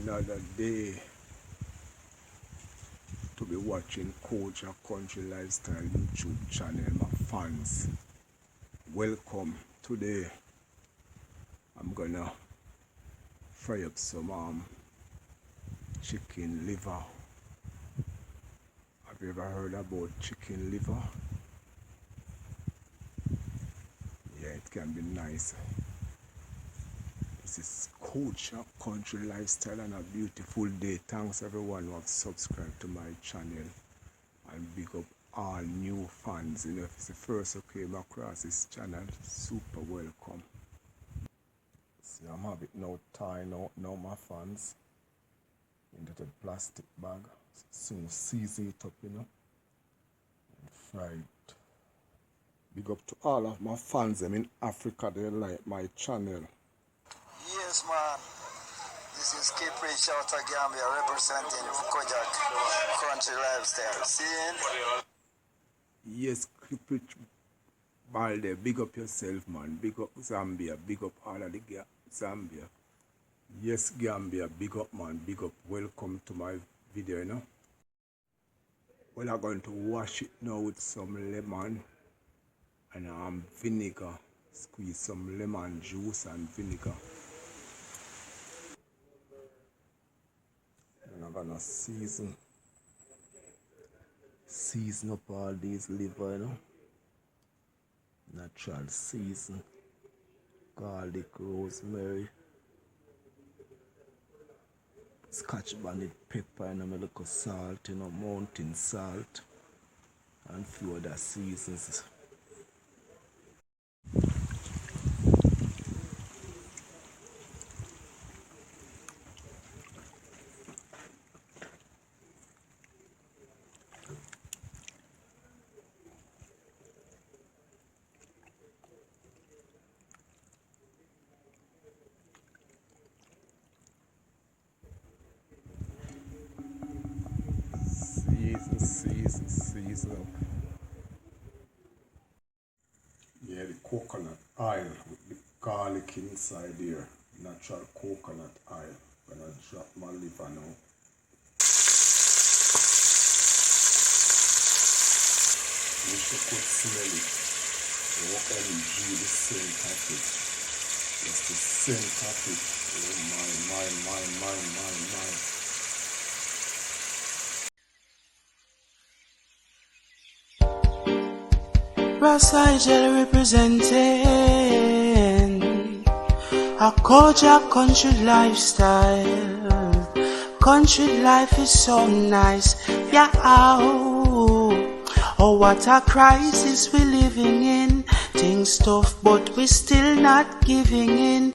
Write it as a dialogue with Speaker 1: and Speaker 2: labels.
Speaker 1: another day to be watching Culture Country Lifestyle YouTube channel. My fans, welcome. Today I'm gonna fry up some chicken liver. Have you ever heard about chicken liver? Yeah, it can be nice. This is Culture Country Lifestyle and a beautiful day. Thanks everyone who have subscribed to my channel, and big up all new fans. You know, if it's the first who came across this channel, super welcome. See, I'm having now tying out now my fans into the plastic bag. Soon season it up, you know, and fry it. Big up to all of my fans in Africa, they like my channel.
Speaker 2: Yes, man. This is Kip Rich out of Gambia representing Kojak Country Lifestyle. Seeing?
Speaker 1: Yes, Kip Rich Balde, big up yourself, man. Big up Zambia. Big up all of the Zambia. Yes, Gambia. Big up, man. Big up. Welcome to my video, you know. Well, I'm going to wash it now with some lemon and vinegar. Squeeze some lemon juice and vinegar. And I'm gonna season up all these liver, you know. Natural season. Garlic, rosemary, Scotch bonnet pepper, and a little salt, you know, mountain salt, and few other seasons. Season up. Yeah, the coconut oil with the garlic inside there. Natural coconut oil. Gonna drop my liver now. Wish you could smell it. OMG, the scent of it. Just the scent of it. Oh my.
Speaker 3: Rasai representing a culture country lifestyle. Country life is so nice, yeah. Oh, what a crisis we living in. Things tough, but we still not giving in.